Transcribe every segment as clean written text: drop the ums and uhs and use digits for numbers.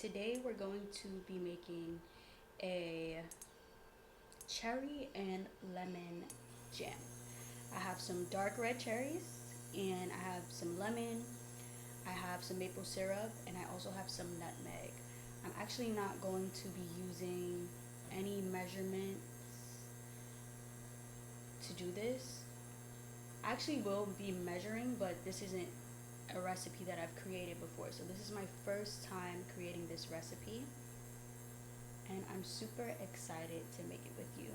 Today we're going to be making a cherry and lemon jam. I have some dark red cherries and I have some lemon, I have some maple syrup, and I also have some nutmeg. I'm actually not going to be using any measurements to do this. I actually will be measuring, but this isn't a recipe that I've created before. So this is my first time creating this recipe, and I'm super excited to make it with you.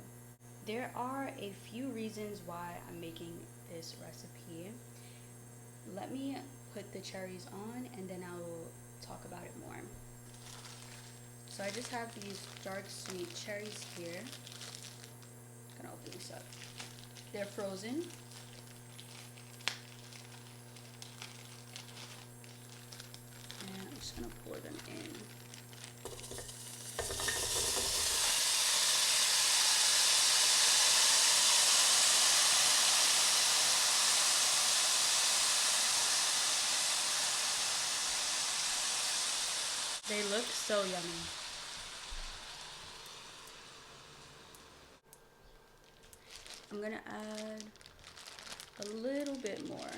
There are a few reasons why I'm making this recipe. Let me put the cherries on and then I'll talk about it more. So I just have these dark sweet cherries here. I'm gonna open this up. They're frozen. And I'm just gonna pour them in. They look so yummy. I'm gonna add a little bit more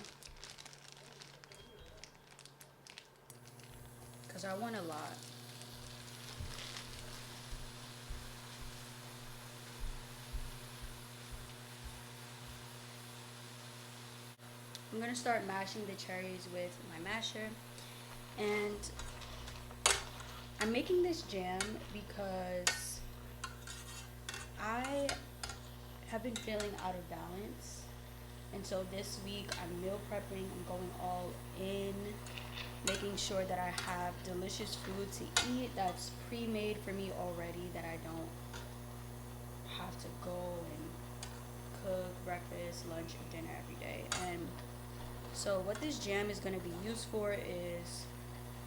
because I want a lot. I'm gonna start mashing the cherries with my masher, and I'm making this jam because I have been feeling out of balance, and so this week I'm meal prepping. I'm going all in, making sure that I have delicious food to eat that's pre-made for me already, that I don't have to go and cook breakfast, lunch, and dinner every day. And so what this jam is going to be used for is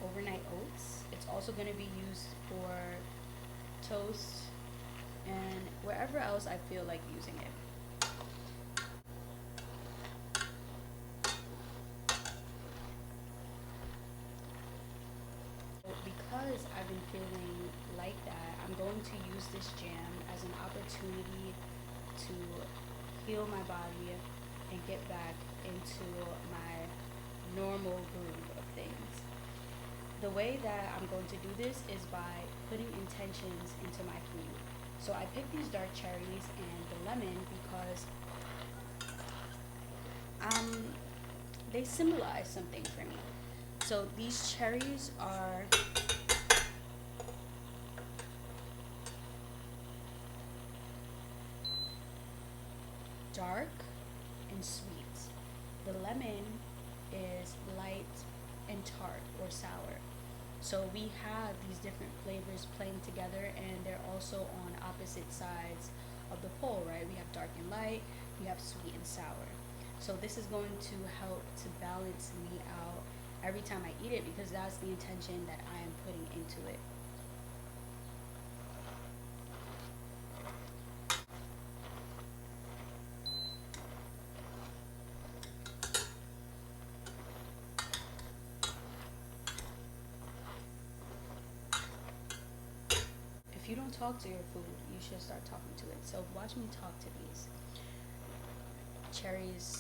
overnight oats. It's also going to be used for toast and wherever else I feel like using it. Because I've been feeling like that, I'm going to use this jam as an opportunity to heal my body and get back into my normal groove of things. The way that I'm going to do this is by putting intentions into my food. So I picked these dark cherries and the lemon because they symbolize something for me. So these cherries are dark and sweet. The lemon is light and tart or sour. So we have these different flavors playing together, and they're also on opposite sides of the pole, right? We have dark and light, we have sweet and sour. So this is going to help to balance me out every time I eat it, because that's the intention that I am putting into it. If you don't talk to your food, you should start talking to it. So watch me talk to these cherries,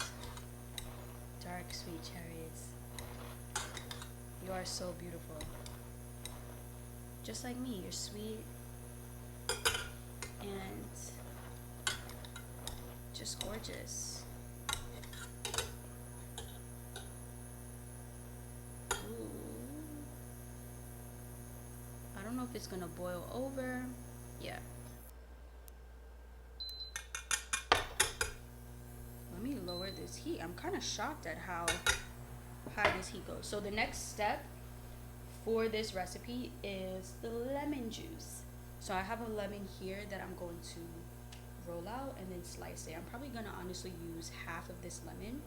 dark sweet cherries. You are so beautiful. Just like me, you're sweet and just gorgeous. Ooh. I don't know if it's gonna boil over. Yeah. Let me lower this heat. I'm kind of shocked at how high this heat goes. So the next step for this recipe is the lemon juice. So I have a lemon here that I'm going to roll out and then slice it. I'm probably gonna honestly use half of this lemon.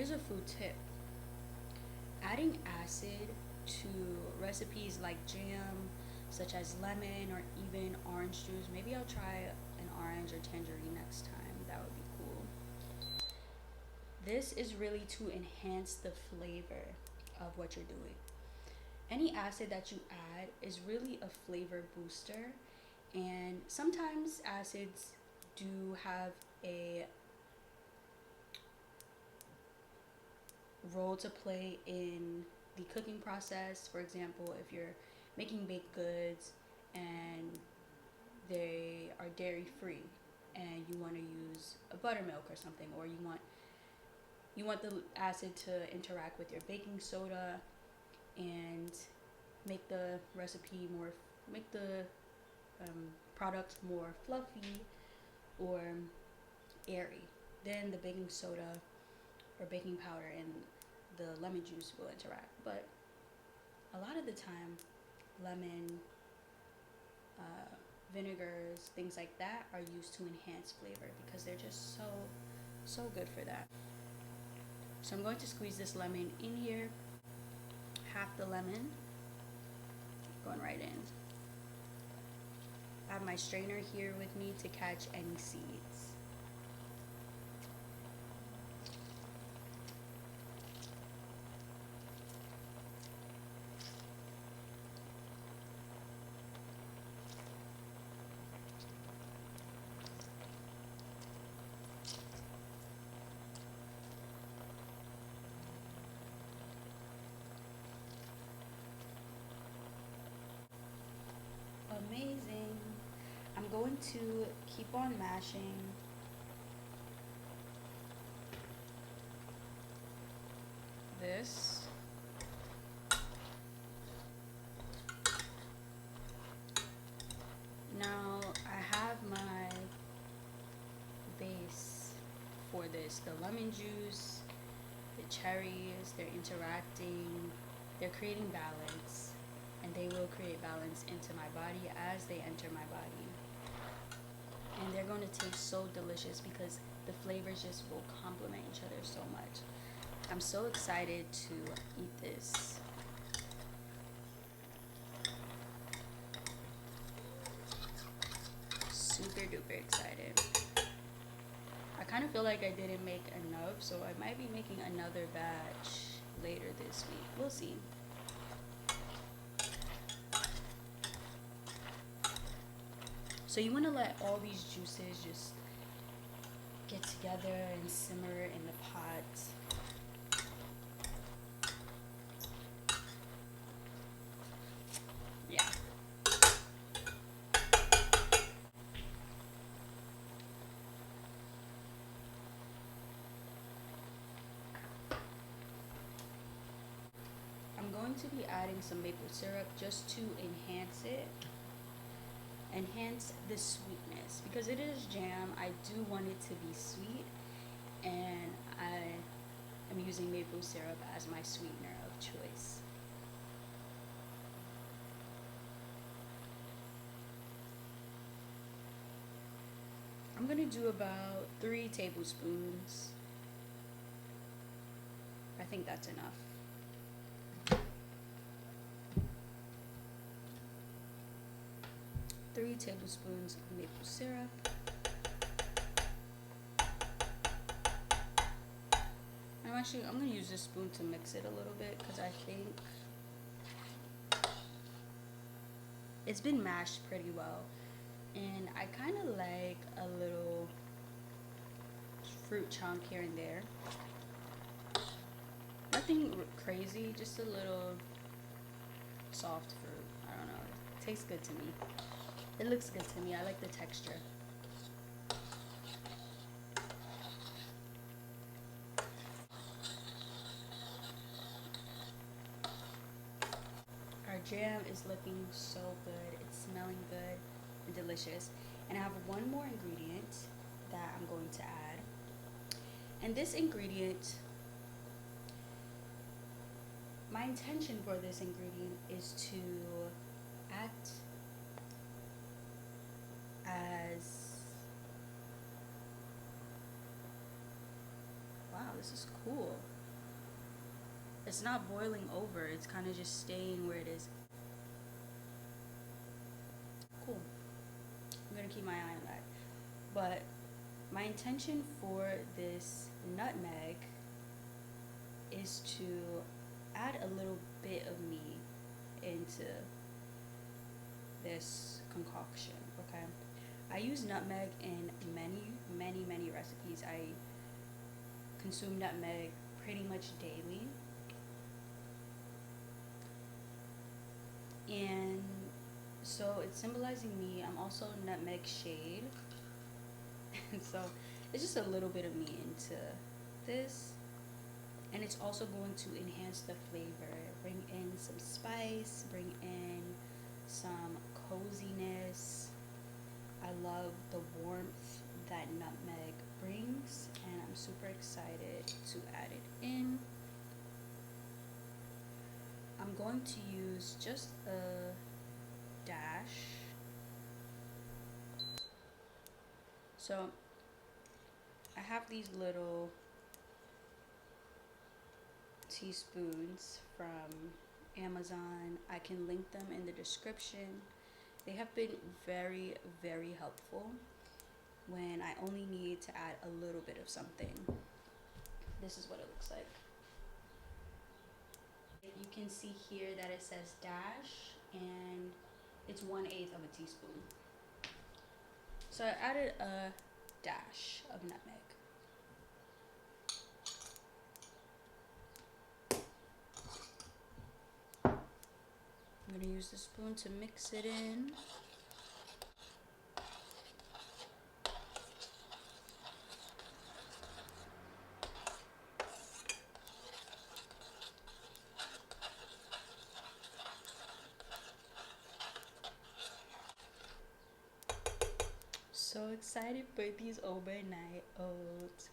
here's a food tip. Adding acid to recipes like jam, such as lemon or even orange juice. Maybe I'll try an orange or tangerine next time. That would be cool. This is really to enhance the flavor of what you're doing. Any acid that you add is really a flavor booster, and sometimes acids do have a role to play in the cooking process. For example, if you're making baked goods and they are dairy free and you want to use a buttermilk or something, or you want the acid to interact with your baking soda and make the recipe more, make the product more fluffy or airy, then the baking soda or baking powder and the lemon juice will interact. But a lot of the time, lemon, vinegars, things like that are used to enhance flavor because they're just so good for that. So I'm going to squeeze this lemon in here, half the lemon, going right in. I have my strainer here with me to catch any seeds. Amazing. I'm going to keep on mashing. This. Now I have my base for this. The lemon juice, the cherries, they're interacting, they're creating balance. And they will create balance into my body as they enter my body. And they're going to taste so delicious because the flavors just will complement each other so much. I'm so excited to eat this. Super duper excited. I kind of feel like I didn't make enough, so I might be making another batch later this week. We'll see. So you want to let all these juices just get together and simmer in the pot. Yeah. I'm going to be adding some maple syrup just to enhance it. Enhance the sweetness because it is jam. I do want it to be sweet, and I am using maple syrup as my sweetener of choice. I'm gonna do about 3 tablespoons. I think that's enough. 3 tablespoons of maple syrup. I'm going to use this spoon to mix it a little bit because I think it's been mashed pretty well. And I kind of like a little fruit chunk here and there. Nothing crazy, just a little soft fruit. I don't know. It tastes good to me. It looks good to me. I like the texture. Our jam is looking so good. It's smelling good and delicious. And I have one more ingredient that I'm going to add. And this ingredient, my intention for this ingredient is to act as, wow, this is cool. It's not boiling over, it's kind of just staying where it is. Cool. I'm gonna keep my eye on that. But my intention for this nutmeg is to add a little bit of me into this concoction, okay? I use nutmeg in many recipes. I consume nutmeg pretty much daily. And so it's symbolizing me. I'm also nutmeg shade. And so it's just a little bit of me into this. And it's also going to enhance the flavor, bring in some spice, bring in some coziness. I love the warmth that nutmeg brings, and I'm super excited to add it in. I'm going to use just a dash. So I have these little teaspoons from Amazon. I can link them in the description. They have been very helpful when I only need to add a little bit of something. This is what it looks like. You can see here that it says dash, and it's 1/8 of a teaspoon. So I added a dash of nutmeg. I'm gonna use the spoon to mix it in. So excited for these overnight oats.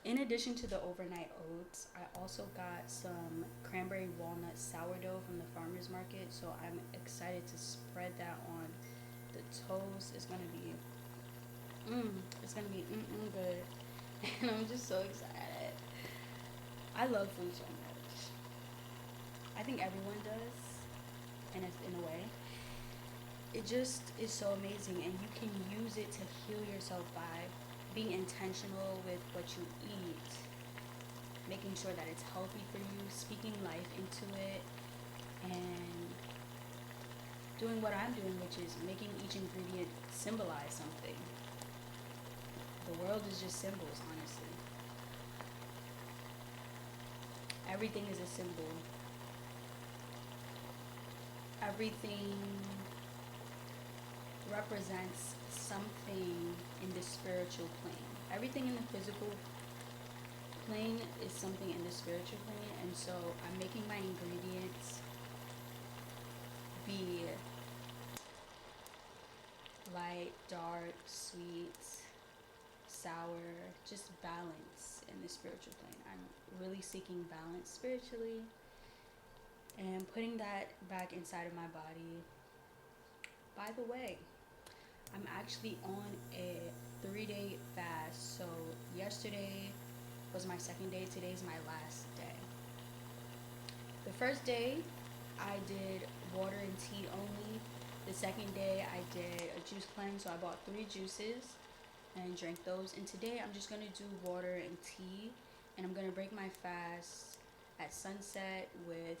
In addition to the overnight oats, I also got some cranberry walnut sourdough from the farmer's market. So I'm excited to spread that on the toast. It's gonna be, good. And I'm just so excited. I love food so much. I think everyone does, and it's in a way. It just is so amazing, and you can use it to heal yourself by being intentional with what you eat, making sure that it's healthy for you, speaking life into it, and doing what I'm doing, which is making each ingredient symbolize something. The world is just symbols, honestly. Everything is a symbol. Everything represents something in the spiritual plane. Everything in the physical plane is something in the spiritual plane, and so I'm making my ingredients be light, dark, sweet, sour, just balance in the spiritual plane. I'm really seeking balance spiritually and putting that back inside of my body. By the way, I'm actually on a 3-day fast. So yesterday was my second day. Today's my last day. The first day I did water and tea only. The second day I did a juice cleanse. So I bought 3 juices and drank those. And today I'm just gonna do water and tea, and I'm gonna break my fast at sunset with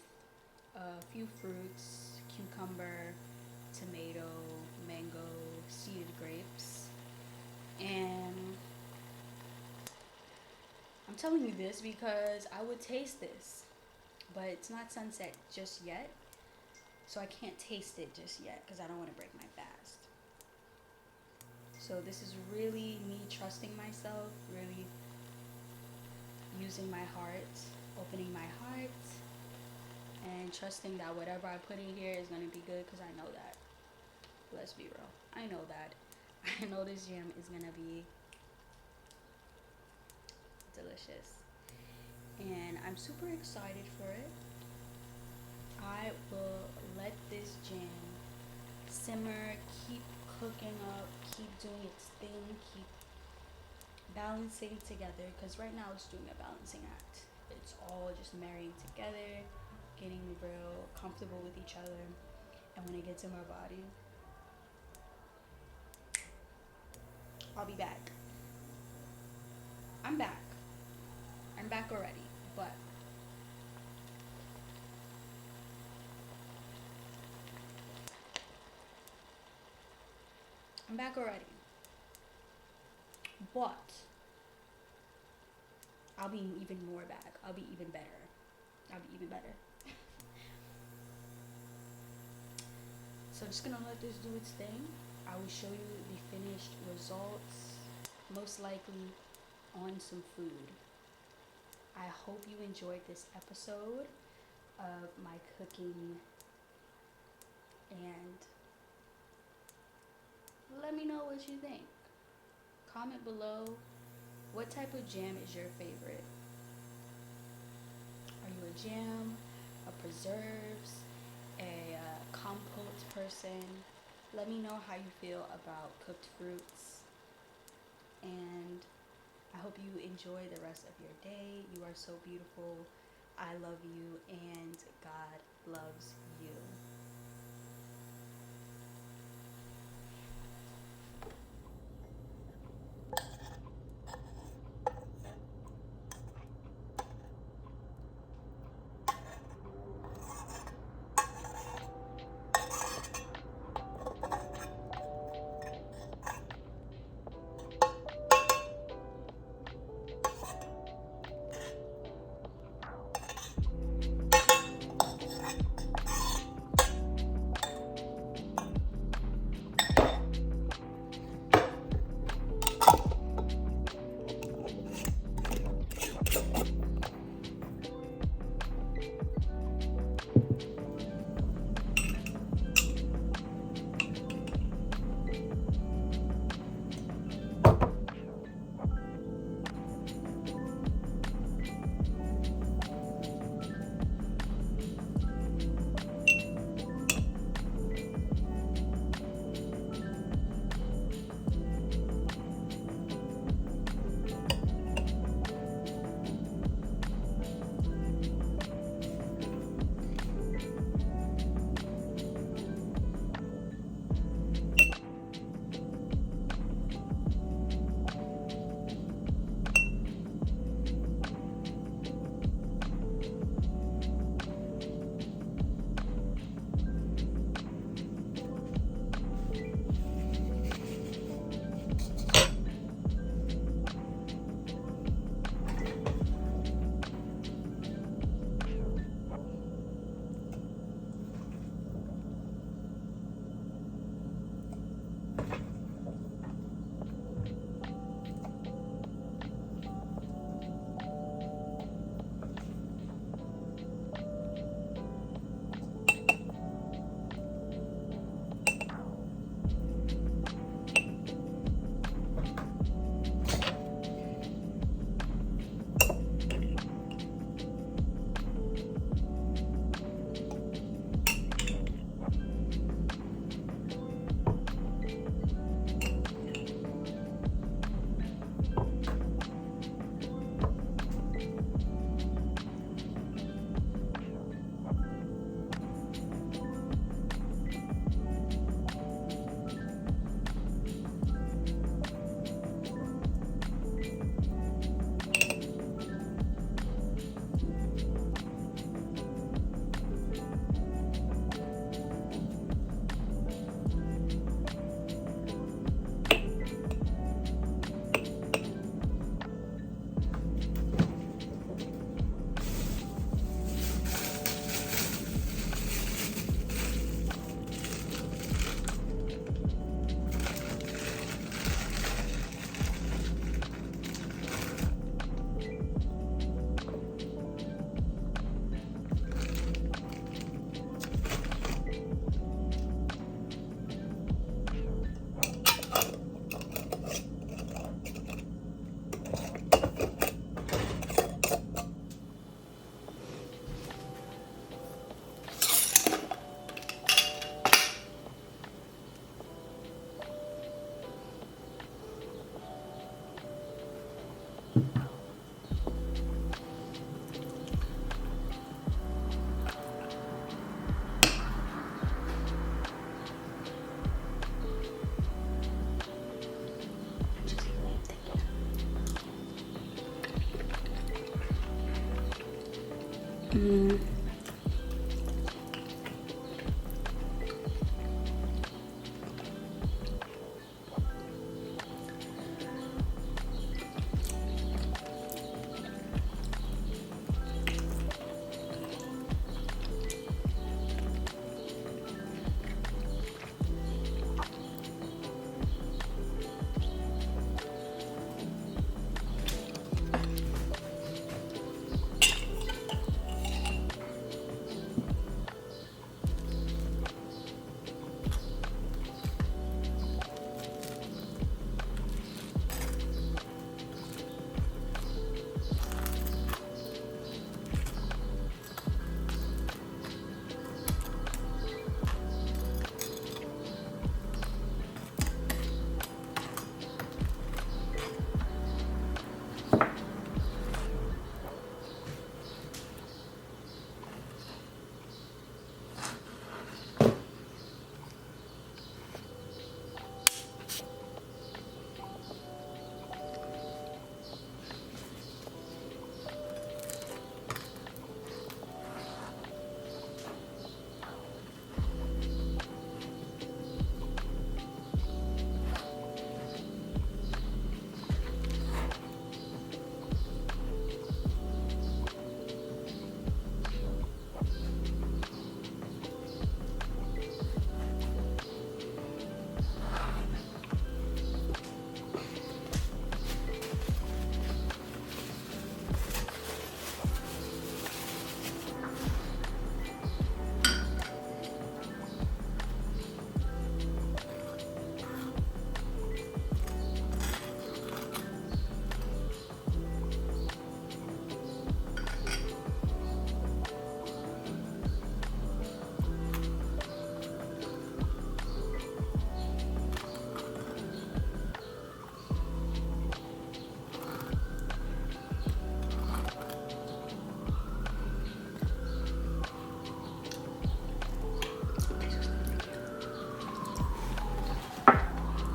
a few fruits, cucumber, tomato, mango, seeded grapes. And I'm telling you this because I would taste this, but it's not sunset just yet, so I can't taste it just yet because I don't want to break my fast. So this is really me trusting myself, really using my heart, opening my heart, and trusting that whatever I put in here is going to be good, because I know that. Let's be real. I know that. I know this jam is going to be delicious. And I'm super excited for it. I will let this jam simmer, keep cooking up, keep doing its thing, keep balancing together, because right now it's doing a balancing act. It's all just marrying together, getting real comfortable with each other. And when it gets in my body, I'll be back. I'm back. I'm back already, but I'm back already. But I'll be even more back. I'll be even better. I'll be even better. So just gonna let this do its thing. I will show you the finished results, most likely on some food. I hope you enjoyed this episode of my cooking, and let me know what you think. Comment below, what type of jam is your favorite? Are you a jam, a preserves, a compote person? Let me know how you feel about cooked fruits, and I hope you enjoy the rest of your day. You are so beautiful. I love you, and God loves you.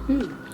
Hmm.